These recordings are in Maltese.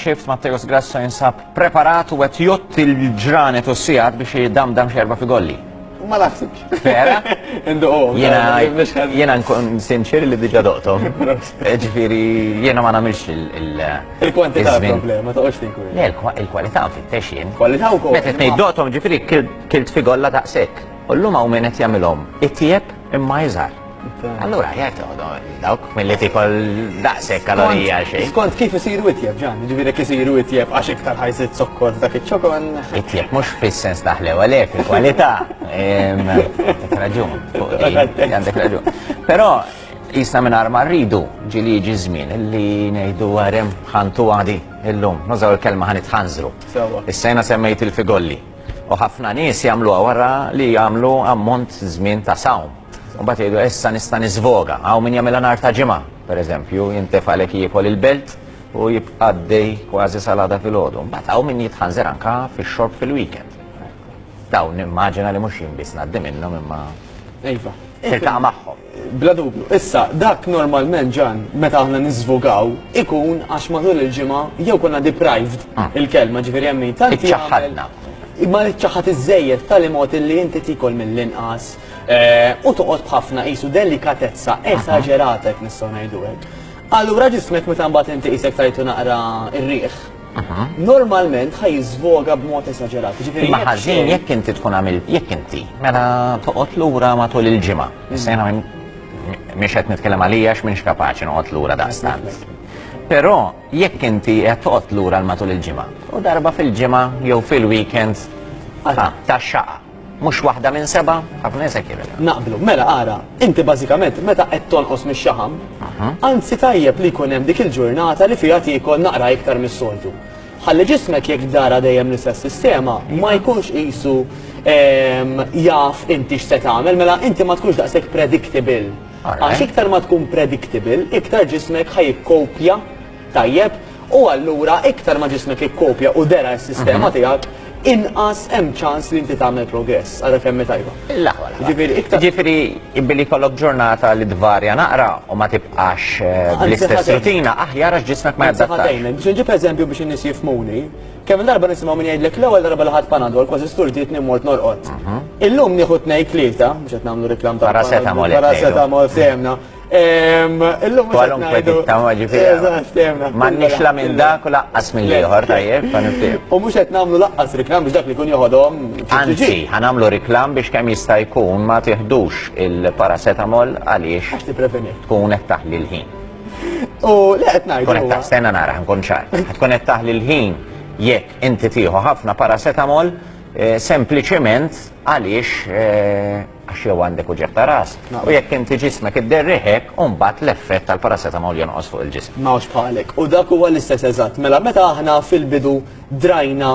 xift Matteos Grasso jinsab preparat u għet jott il-ġranet u s-sijat biex jiddamdam xerba fi golli. Ma naħsibx. Vera? Jena nkun sinċir li diġa doqtom. Ġifiri, jena ma namilx il-kwantità problema, ta' oċtin kuj. Le, il-kwalità nfittex jien. Kwalità u kol. Meta tnejt doqtom ġifiri kilt fi golla daqsek. Ullu ma' u menet jamilom. It-tieb imma jizar. Allura, jgħajtu, dawk, mill-li tikol daqsek kalorija xej. Skont kif isiru it-tieb, ġan, ġiviri kif isiru it-tieb, għax iktar ħajsit sokkor dak il-ċokon. It-tieb mux fil-sens taħlew għalek, il-kwalità. Għandek raġun, għandek raġun. Pero, jisna minn arma rridu ġili ġizmin, illi nejdu għarem ħantu għadi il-lum, nużaw il-kelma ħanit ħanżru. Is-sena semmejt il-figolli. U ħafna nies jagħmlu wara li jagħmlu ammont żmien ta' sawm. U bat jgħidu issa nista' niżvoga, għaw min jagħmilha nhar ta' ġimgħa, pereżempju, jintef għalek jiekol il-belt u jibqaddej kważi salada fil-għodu. Mbagħad hawn min jitħanżer anka fix-xorb fil-weekend. Dawn nimmaġina li mhux jinbis ngħaddi minnhom imma Ejfa. tiltaqa' magħhom. Bla dubju. Issa, dak normalment ġan, meta aħna niżvogaw, ikun għax matul il-ġimgħa jew konna deprived il-kelma ġifieri hemm min tant Iċċaħħadna. Imma ċaħat iż-żejjed tal-imot li inti tikol mill-inqas u toqgħod b'ħafna qisu delikatezza esaġerata jekk nistgħu ngħidu hekk. Allura ġismek meta mbagħad inti qisek tajtu naqra ir-riħ. Normalment ħaj jiżvoga b'mod esaġerat. Ma ħażin jekk inti tkun għamil jekk inti mela toqgħod lura matul il-ġimgħa. Issa mhix qed nitkellem għalija m'inhx kapaċi noqgħod lura daqstant. Però jekk inti qed toqgħod lura matul il-ġimgħa u darba fil-ġimgħa jew fil-weekend tax-xaqa. Mhux waħda minn seba' ħafna nies hekk Naqblu, mela ara, inti bażikament meta qed tonqos mix-xaħam, anzi tajjeb li jkun hemm dik il-ġurnata li fiha tiekol naqra iktar mis-soltu. Ħalli ġismek jekk dara dejjem l-istess sistema ma jkunx qisu jaf inti x'se tagħmel, mela inti ma tkunx daqshekk predictable. Għax iktar ma tkun predictable, iktar ġismek ħajkopja tajjeb u allura iktar ma ġismek ikkopja u dera s-sistema tiegħek inqas hemm ċans li inti tagħmel progress, għara kemm tajba. Ġifieri billi kollok ġurnata li tvarja naqra u ma tibqax bl-istess rutina, aħjar għax ġismek ma jadattax. Biex nġib eżempju biex in-nies jifhmuni, kemm darba nisimgħu min jgħidlek l-ewwel darba li ħadd Panadol kważi sturti tnimmort norqod. Illum nieħu tnejn tlieta biex qed nagħmlu riklam ta' Paracetamol fehmna. Illum kwalunkwe tittama ġifieri. M'għandniex la minn dak u laqqas minn ieħor tajjeb fa nifhem. U mhux qed nagħmlu laqqas riklam biex dak li jkun joħodhom. Anzi, ħanamlu riklam biex kemm jista' jkun ma tieħdux il-paracetamol għaliex tkun qed taħli l-ħin. U le qed ngħidu. Tkun qed taħstenna nara ħankun ċar. Tkun qed taħli l-ħin jekk inti tieħu ħafna paracetamol sempliċement għaliex għax jew għandek uġeħ ta' ras. U jekk inti ġismek idderriħek u mbagħad l-effett tal-paracetamol jonqos fuq il-ġism. Mawx bħalek. U dak huwa l-istess eżatt. Mela meta aħna fil-bidu drajna,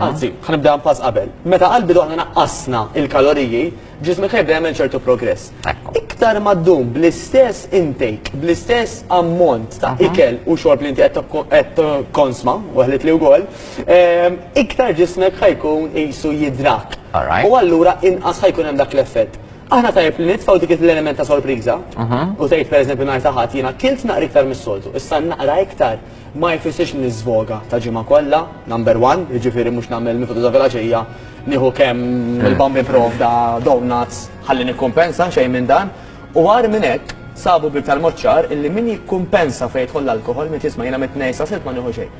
anzi, ħanibda pass qabel. Meta għal-bidu aħna naqqasna il-kaloriji, ġismek ħajbda jagħmel ċertu progress. Iktar ma ddum bl-istess intake, bl-istess ammont ta' ikel u xorb li inti qed konsma, waħlet li wkoll, iktar ġismek ħajkun qisu jidrak. U allura inqas ħajkun hemm dak l-effett. Aħna tajjeb li nitfgħu dik l-element ta' sorpriża u tgħid pereżempju nhar ta' ħadd jiena kilt naqra iktar mis-soltu, issa naqra iktar ma jfissirx niżvoga ta' ġimgħa kollha, number one, jiġifieri mhux nagħmel mifudu ta' velaġija nieħu kemm il-bambi provda donuts ħalli nikkumpensa xejn minn dan u għar minn hekk sabu biktar moċċar illi min jikkumpensa fejn jidħol l-alkoħol minn tisma' jiena mit-tnej sa sibt ma nieħu xejn.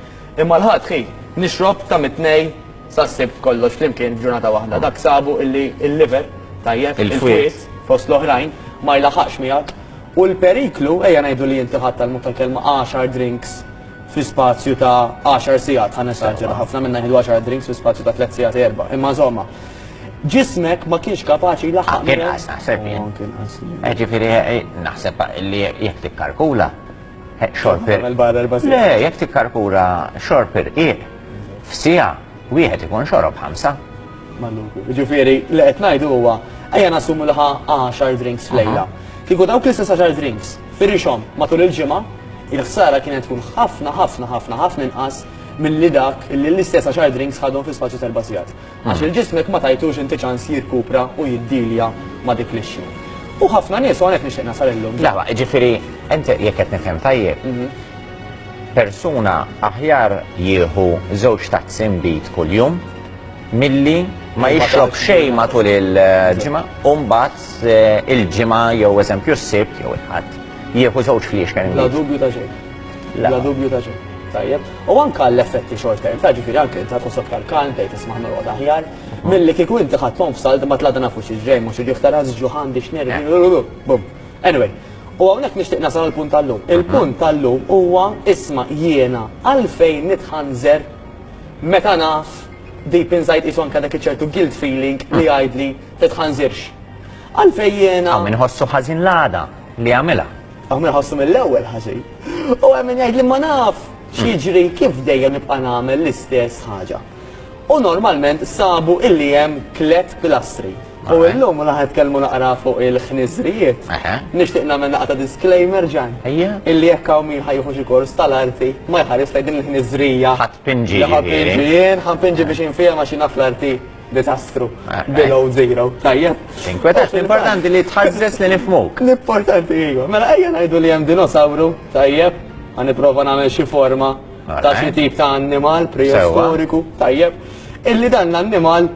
Imma l-ħadd ħi nixrob ta' mit-tnej sa sibt kollox flimkien f'ġurnata waħda. Dak sabu illi il-liver tajjeb il-fwiet fost l-oħrajn ma jlaħaqx miegħek u l-periklu ejja ngħidu li inti ħadd tal-mutta kelma 10 drinks fi spazju ta' 10 sigħat ħa nesaġġera ħafna minna jieħdu 10 drinks fi spazju ta' 3 sigħat erba'. Imma żomma ġismek ma kienx kapaċi jlaħaq. Kienqas naħseb jien. Ġifieri naħseb li jekk tikkalkula xorper. Le, jekk tikkalkula xorper f'siegħa wieħed ikun xorob 5. Ġifieri li qed ngħidu huwa ejja nassumu laħa 10 drinks f'lejla. Kieku dawk l-istess 10 drinks firrixhom matul il-ġimgħa, il-ħsara kienet tkun ħafna inqas milli dak li l-istess 10 drinks ħadhom fi spazju ta' 4 sigħat. Għax il-ġismek ma tajtux inti ċans jirkupra u jiddilja ma dik l-ixxu. U ħafna nies hawnhekk nixtieq nasal illum. Lawa, ġifieri inti jekk qed nifhem tajjeb. persuna aħjar jieħu żewġ tazzin bit kuljum milli ma jixrob xejn matul il-ġimgħa u mbagħad il-ġimgħa jew eżempju s-sibt jew il-ħadd jieħu żewġ fliex kemm La dubju ta' xejn. La dubju ta' xejn. Tajjeb. U anke l-effetti short term, ta' ġifieri anke ta' tkun aktar kalm tgħid tisma' norqod aħjar, milli kieku inti ħadthom f'salt ma tlaqna nafu xi ġej mhux jiġi ħtaraz ġuħandi x'nervi. Bum. Anyway, u hawnhekk nixtieq nasal il-punt tal-lum. Il-punt tal-lum huwa isma' jiena għalfejn nitħanżer meta naf deep inside isu anke dak iċertu guilt feeling li għajdli titħanżirx. Għalfejn jiena. Min ħossu ħażin l-għada li għamilha. Għamil ħossu mill-ewwel ħażin. U għamil jgħid li ma naf x'jiġri kif dejjem nibqa' nagħmel l-istess ħaġa. U normalment sabu illi hemm tliet pilastri. U llum laħed kelmu naqra fuq il-ħniżrijiet. Nixtieq nagħmel naqta disclaimer ġan. Illi jekk hawn min ħajħu xi kors tal-arti ma jħares lejn din il-ħniżrija. Ħadd-pinġi. Ħanpinġi biex infiha ma xi naf l-arti disastru. Below zero. Tajjeb. Tinkwetax l-importanti li tħażres li nifmuk. L-importanti iva. Mela ejja ngħidu li hemm dinosawru, tajjeb, ħanipprova nagħmel xi forma ta' xi tip ta' annimal preistoriku, tajjeb, illi dan l-annimal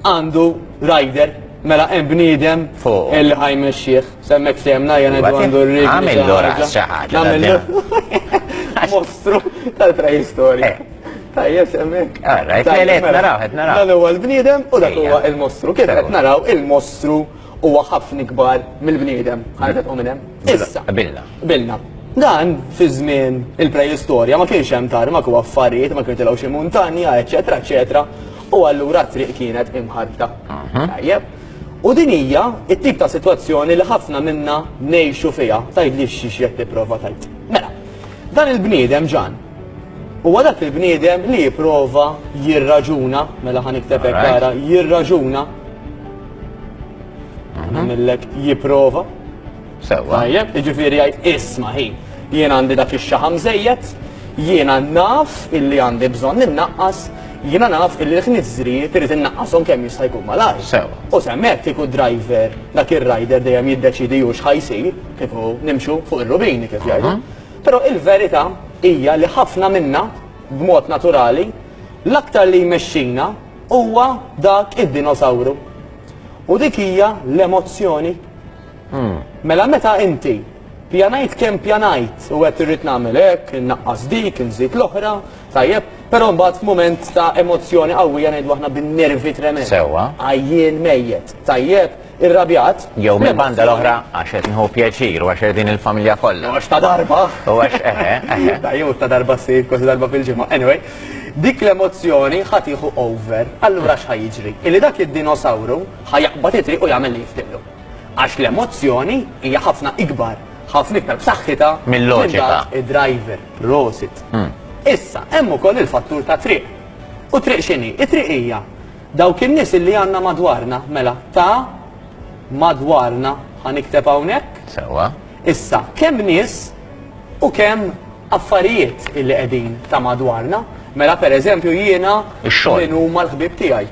għandu rider, mela hemm bniedem fuq illi ħajmexxih, semmek semna jien ngħidu għandu r-rijl. Għamillu ras xi ħaġa. Mostru tal-preistorja. Tajjeb semmek. Alright, qed naraw, qed naraw. Dan huwa l-bniedem u dak huwa l-mostru. Kif qed naraw il-mostru huwa ħafna kbar mill-bniedem. Ħarġet u minn hemm. Issa. Bilna. Dan fi żmien il-preistorja ma kienx hemm tarmak u affarijiet, ma kien tilgħu xi muntanja, eċetera, eċetera. U allura t-triq kienet imħarta. Tajjeb. U din hija t-tip ta' sitwazzjoni li ħafna minna ngħixu fiha. Tgħidli xi qed tipprova tgħid. Mela, dan il-bniedem ġan. Huwa dak il-bniedem li jipprova jirraġuna, mela ħanikteb hekk ara, jirraġuna. Nagħmellek jipprova. Sewwa. Tajjeb, jiġifieri jgħid isma' ħin. Jien għandi dak ix-xaħam żejjed, jiena naf illi għandi bżonn innaqqas, jiena naf illi l-ħniżrijiet irid innaqqashom kemm jista' jkun malajr. Sewwa. U semmek kieku driver, dak ir-rider dejjem jiddeċidi hu x'ħajsir, kieku nimxu fuq ir-rubini kif jgħidu. Però il-verità hija li ħafna minna b'mod naturali l-aktar li jmexxina huwa dak id-dinosawru. U dik hija l-emozzjoni. Mela meta inti pjanajt kemm pjanajt u qed irrid nagħmel hekk, innaqqas dik, inżid l-oħra, tajjeb, però mbagħad f'mument ta' emozzjoni qawwija ngħidu aħna bin-nervi tremend. Sewwa. Għajjien mejjed, tajjeb, irrabjat. Jew mill-banda l-oħra għax qed nħu pjaċir u għax din il-familja kollha. Għax ta' darba. U għax Tajjeb ta' darba ssir, kważi darba fil-ġimgħa. Anyway, dik l-emozzjoni ħatiħu over, allura x'ħajjiġri? Illi dak id-dinosawru ħajjaqbad itriq u jagħmel li jiftillu. Għax l-emozzjoni hija ħafna ikbar, ħafna iktar b'saħħitha mill-loġika. Id-driver, rosit. Issa, hemm ukoll il-fattur ta' triq. U triq x'inhi? It-triq hija dawk in-nies li għandna madwarna, mela ta' madwarna ħanikteb hawnhekk. Sewwa. Issa, kemm nies u kemm affarijiet illi qegħdin ta' madwarna, mela pereżempju jiena min huma l-ħbieb tiegħi.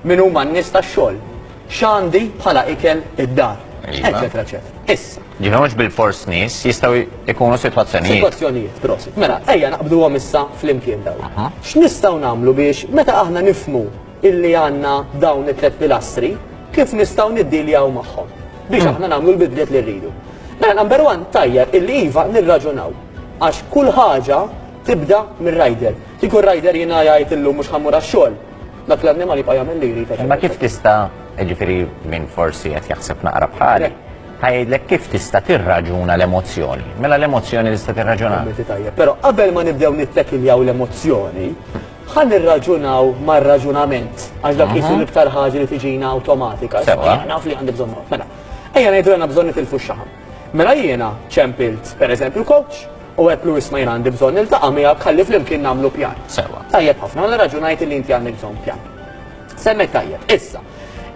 Min huma n-nies tax-xogħol. X'għandi bħala ikel id-dar, eċetera, eċetera. Issa. Ġifieri mhux bil-fors nies jistgħu jkunu sitwazzjonijiet. Sitwazzjonijiet, prosit. Mela, ejja naqbduhom issa flimkien dawn. X'nistgħu nagħmlu biex meta aħna nifhmu illi għandna dawn it-tliet pilastri, kif nistgħu niddiljaw magħhom biex aħna nagħmlu l-bidliet li rridu. Mela number one tajjeb illi iva nirraġunaw għax kull ħaġa tibda mir-rider. Kieku r-rider jiena jgħid illum mhux ħammur għax-xogħol. Dak l-annimal jibqa' jagħmel li jrid. Ma kif tista' ġifieri min forsi qed jaħseb naqra bħali. Ħajdlek kif tista' tirraġuna l-emozzjoni. Mela l-emozzjoni tista' tirraġuna. Però qabel ma nibdew nittekiljaw l-emozzjoni, ħan nirraġunaw mar-raġunament għax dak jisu l-iktar ħaġa li tiġina awtomatika. Naf li għandi bżonn. Mela, ejja ngħidu għandna bżonn nitilfu x-xaħam. Mela jiena ċempilt pereżempju coach u għetlu isma' jien għandi bżonn niltaqa' miegħek ħalli flimkien nagħmlu pjan. Tajjeb ħafna, ma raġunajt li inti għandek bżonn pjan. Semmek tajjeb. Issa,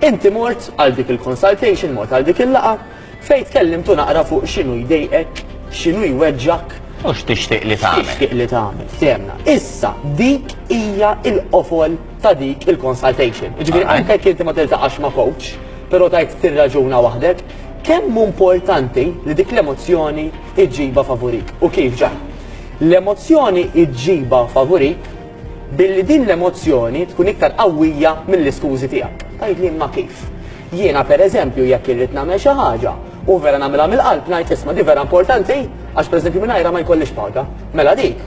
inti mort għal dik il-consultation, mort għal dik il-laqa, fejn tkellimtu naqra fuq x'inhu jdejqek, x'inhu jweġġak. U x'tixtieq li tagħmel. Tixtieq li tagħmel. Fehmna. Issa dik hija l-qofol ta' dik il-consultation. Ġifieri anke jekk inti ma tiltaqax ma' coach, però tajt tirraġuna waħdek, kemm importanti li dik l-emozzjoni iġġiba favorik. U kif ġaj? l-emozzjoni iġġiba favorik billi din l-emozzjoni tkun iktar qawwija mill-iskużi tiegħek. Tgħid li ma kif. Jiena pereżempju jekk irrid nagħmel xi ħaġa u vera nagħmilha mill-qalb ngħid isma' di vera importanti għax pereżempju mingħajrha ma jkollix paga. Mela dik.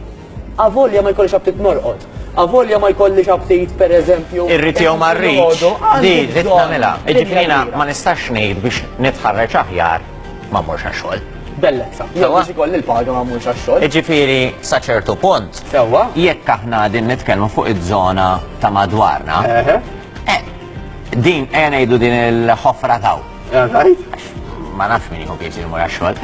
Avolja ma jkollix abtit norqod. Avolja ma jkollix abtit pereżempju. Irrid jew ma rridx. Di rrid nagħmilha. Jiġifieri ma nistax ngħid biex nitħarreġ aħjar ma mmurx għax-xogħol. Bellezza. Biex ikolli l-paga ma mmurx għax-xogħol. Jiġifieri sa ċertu punt. Sewwa. Jekk aħna din nitkellmu fuq iż-żona ta' madwarna. Din ngħidu din il-ħofra taw. Ma nafx min jieħu pjaċir mur għax-xogħol.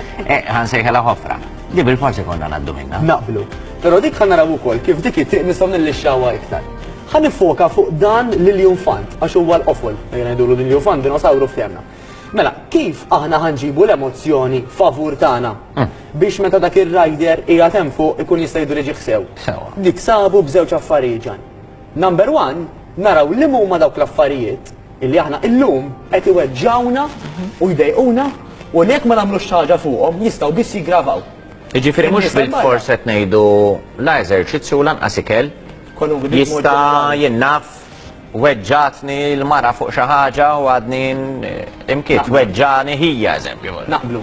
Ħansejħela ħofra. Di bil-forsi konna ngħaddu minnha. Naqblu. Però dik ħan naraw ukoll kif dik it-triq nistgħu nillixxawha iktar. Ħan nifoka fuq dan l-Iljunfant għax huwa l-qofol. Ngħidulu l-Iljunfant dinosawru f'temna. Mela, kif aħna ħanġibu l-emozzjoni favur tagħna biex meta dak ir-rider qiegħed hemm fuq ikun jista' jidriġi ħsew. Dik sabu b'żewġ affarijiet ġan. Number one, naraw li huma dawk l-affarijiet illi aħna illum qed iweġġawna u jdejquna u li jekk ma nagħmlux ħaġa fuqhom jistgħu biss jiggravaw. Jiġifieri mhux bil-fors qed ngħidu la eżerċizzju lanqas ikel jista' jinnaf weġġatni l-mara fuq xi ħaġa u għadni imkiet weġġani hija eżempju. Naqblu.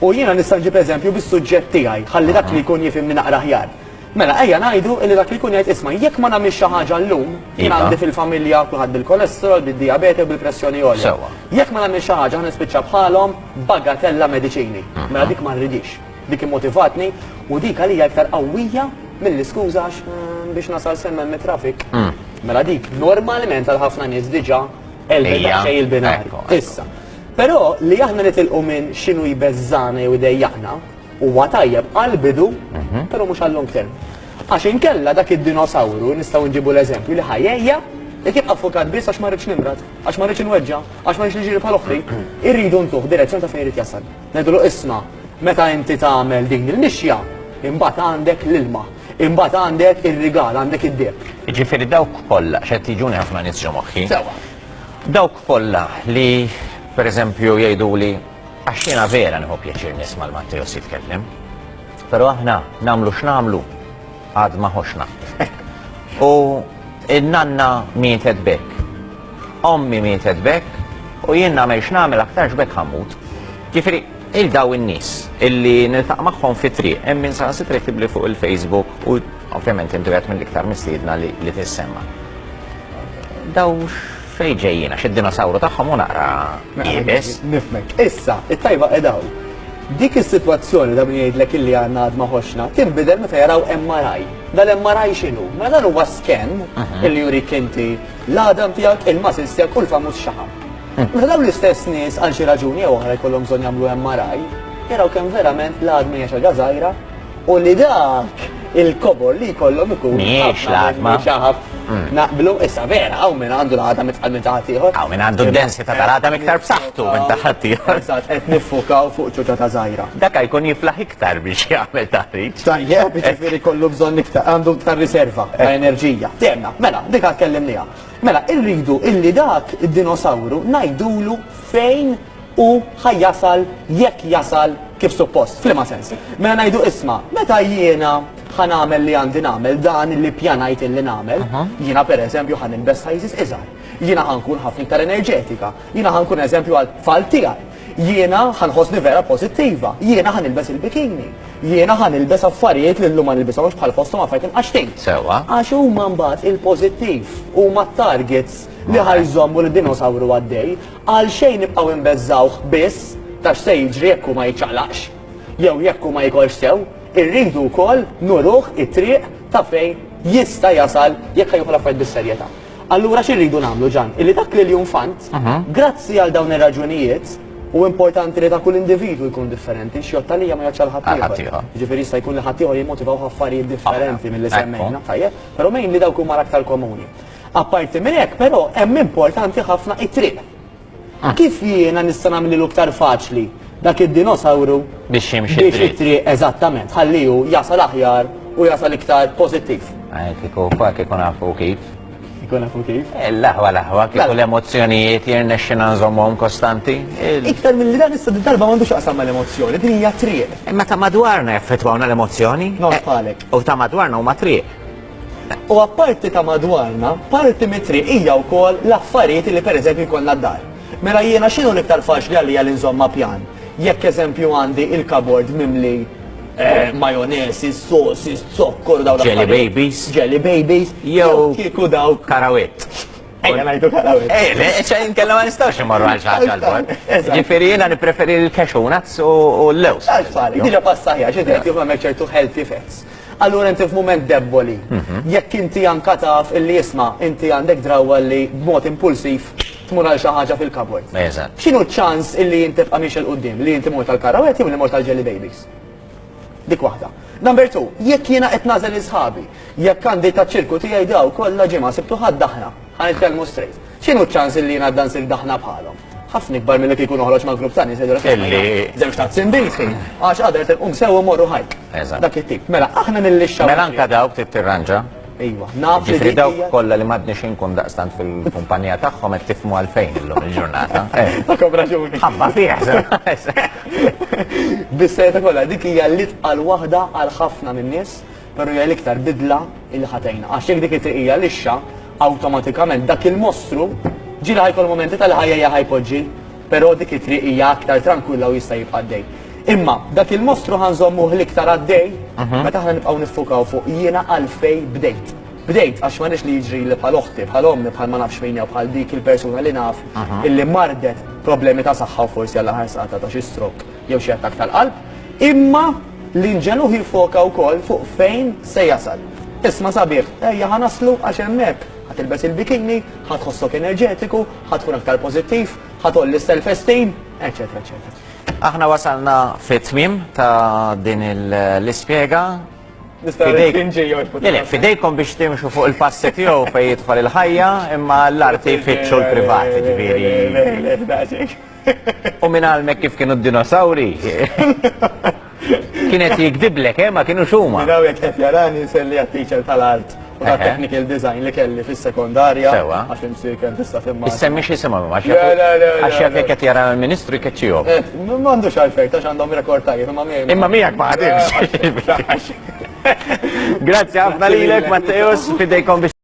U jiena nista' nġib eżempju bis-suġġett tiegħi ħalli dak li jkun jifhimni naqra ħjar. Mela ejja ngħidu li dak li jkun jgħid isma' jekk ma nagħmilx xi ħaġa llum, jien għandi fil-familja kulħadd bil-kolesterol, bid-diabete u bil-pressjoni għolja. Jekk ma nagħmilx xi ħaġa nispiċċa bħalhom bagatella mediċini. Mela dik ma rridix. Dik immotivatni u dik għalija iktar qawwija mill-iskużax biex nasal semmen mit-trafik. Mela dik normalment għal ħafna nies diġà elbeda xejn il-binar. Issa. Però li aħna nitilqu minn x'inhu jbeżżana jew idejjaqna huwa tajjeb għall-bidu, però mhux għal long term. Għax inkella dak id-dinosawru nistgħu nġibu l-eżempju li ħajjejja li kif affukat biss għax ma rridx nimrad, għax ma rridx inweġġa, għax ma rridx niġri bħal oħri, irridu ntuħ direzzjoni ta' fejn irid jasal. Ngħidulu isma' meta inti tagħmel din il-mixja, imbagħad għandek l-ilma. Imbagħad għandek ir-rigal, għandek id-deb. Jiġifieri dawk kollha x'qed jiġuni ħafna nies ġo moħħi. Dawk kollha li pereżempju jgħiduli għax jiena vera nieħu pjaċir nisma' l-Matteos jitkellem. Però aħna nagħmlu x'nagħmlu għad ma ħoxna. U in-nanna mietet bekk. Ommi mietet bekk u jien nagħmel x'nagħmel aktar x'bekk ħammut. Ġifieri il-daw in-nies illi niltaq magħhom fi triq hemm min saħansitra jktibli fuq il-Facebook u ovvjament intu qed mill-iktar mistiedna li tissemma. Daw fejn ġejjin għax id-dinosawru tagħhom u naqra qiebes. Nifmek. Issa, it-tajba qedaw. Dik is-sitwazzjoni da min jgħidlek illi għandna għad ma ħoxna tinbidel meta jaraw MRI. Dal-MRI x'inhu? Mela dan huwa scan illi jurik inti l-għadam tiegħek il-muscles tiegħek kull famuż xaħam. Meta dawn l-istess nies għal xi raġuni jew oħra jkollhom bżonn jagħmlu MRI, jaraw kemm verament l-għadma hija xi żgħira u li dak il-kobor li jkollhom ikun mhijiex l-għadma. Naqblu issa vera hawn min għandu l-għadam mitqal minn taħat ieħor. Hawn min għandu d-densità tal-għadam iktar b'saħħtu minn taħat ieħor. Qed niffukaw fuq ċuċa ta' żgħira. Dak jkun jiflaħ iktar biex jagħmel taħriġ. Tajjeb, jiġifieri kollu bżonn iktar għandu iktar riserva ta' enerġija. Temna, mela, dik tkellimniha. Mela, irridu illi dak id-dinosawru ngħidulu fejn u ħajjasal jekk jasal kif suppost, f'liema sens. Mela ngħidu isma' meta jiena ħanamel li għandi nagħmel dan li pjanajt illi nagħmel, jiena pereżempju ħanilbes ħajsis iżgħar, jiena ħankun ħafna iktar enerġetika, jiena ħankun eżempju għal tfal tiegħi, jiena ħanħossni vera pożittiva, jiena ħanilbes il-bikini, jiena ħanilbes affarijiet li llum ma nilbishomx bħal fosthom affarijiet imqaxtin. Sewwa. Għax huma mbagħad il-pożittiv huma t-targets li ħajżommu lid-dinosawru għaddej għal xejn nibqgħu nbeżżawh biss tax se jiġri jekk ma jiċċaqlaqx jew jekk ma jkollx sew. Irridu wkoll nuruh it-triq ta' fejn jista' jasal jekk ħajħu l-affarijiet bis-serjetà. Allura x'irridu nagħmlu ġan? Illi dak l-Iljunfant, grazzi għal dawn ir-raġunijiet, u importanti li ta' kull individwu jkun differenti, x'jottalija ma jaċċal ħadd ieħor. Ġifieri jista' jkun li ħadd ieħor jimmotivaw affarijiet differenti milli semmejna, tajjeb, però mejn li dawk huma l-aktar komuni. Apparti minn hekk, però hemm importanti ħafna it-triq. Kif jiena nista' nagħmlu iktar faċli dak id-dinosawru biex jimxi it-triq eżattament, ħalliju jasal aħjar u jasal iktar pożittiv. Kieku nafu kif. Kikun nafu kif. L-laħwa, kieku l-emozjonijiet jirnexxina nżommhom kostanti. Iktar mill-li dan issa darba m'għandux qasam mal-emozzjoni, din hija triq. Imma ta' madwarna jaffettwawna l-emozzjoni. Non falek. U ta' madwarna huma triq. U apparti ta' madwarna, parti mit-triq hija wkoll l-affarijiet li pereżempju jkollna d-dar. Mela jiena x'inhu l-iktar faċli għalija li nżomma pjan. Jekk eżempju għandi il-kabord mimli majonesi, sosi, zokkor daw Jelly babies. Jelly babies. Jew kieku daw. Karawit. Ejja ngħidu karawit. ċajn kella ma nistawx imorru għal xaħġa għal-bord. Eżatt. Ġifiri jena nipreferi l-cashew nuts u l-lews. Għalfari, diġa passaħja, ġedek jgħu għamek ċertu healthy fats. Allura inti f'mument debboli, jekk inti anka taf illi jisma, inti għandek drawa li b'mod impulsiv tmur għal xi ħaġa fil-kabord. Eżatt. X'inhu ċans illi inti tibqa' miex il-qudiem li inti mort tal-karawet jew li mort tal-jelly babies? Dik waħda. Number 2, jekk jiena qed nażel isħabi, jekk għandi taċ-ċirku tiegħi daw kollha ġimgħa sibtu ħadd daħna, ħanitkellmu straight. X'inhu ċans illi jiena dan sir daħna bħalhom? Ħafna ikbar milli kieku noħroġ mal-grupp tani sejdu żewġ ta' tsimbiti, għax qader tilqum sew morru ħajk. Eżatt. Dak it-tip. Mela aħna nillixxaw. Mela anka dawk tirranġa. Ejwa, naf li Ġifri dik dawk hija. kollha li m'għadniex inkun daqstant fil-kumpanija tagħhom qed tifhmu għalfejn illum il-ġurnata. Takom raġuni. Ħabba fih. Bis-sejta kollha dik hija l-itqal waħda għal ħafna min-nies, però hija l-iktar bidla il ħatejna. Għax jekk dik it-triqija lixxa, awtomatikament dak il-mostru ġila ħajkol momenti tal-ħajja ħajpoġġi, però dik it-triqija aktar tranquilla u jista' jibqa' għaddej. Imma dak il-mostru ħanżommuh l-iktar għaddej, meta aħna nibqgħu niffukaw fuq jiena għalfej bdejt. Bdejt għax m'għandix li jiġri li bħal oħti, bħal ommi, bħal ma nafx min jew bħal dik il-persuna li naf illi mardet problemi ta' saħħa u forsi għall ħarsata ta' xi strok jew xi attak tal-qalb, imma li nġeluh jifoka wkoll fuq fejn se jasal. Isma' sabiħ, ejja ħanaslu għax hemmhekk ħatilbes il-bikini, ħatħossok enerġetiku, ħatkun aktar pożittiv, ħatolli self-esteem, eċetera, eċetera. Aħna wasalna fit-tmiem ta' din l-ispjega. Fidejkom biex timxu fuq il-passi tiegħu fejn jidħol il-ħajja, imma l-arti jfittxu l-privati ġifieri. U minn għalmek kif kienu d-dinosawri. Kienet jikdiblek, ma kienu xuma. Minaw jek qed jarani selli għat-teacher tal-art u ta' technical design li kelli fis-sekondarja. Sewa. Għax imsir kien tista' timma. Issemmi xi simha Le, għax jaf jekk qed jara l-Ministru jkeċċihom. M'għandux għalfejn tax għandhom rekord tajjeb imma miegħek. Imma miegħek ma ħadimx. Grazzi ħafna lilek, Matteus, fidejkom biex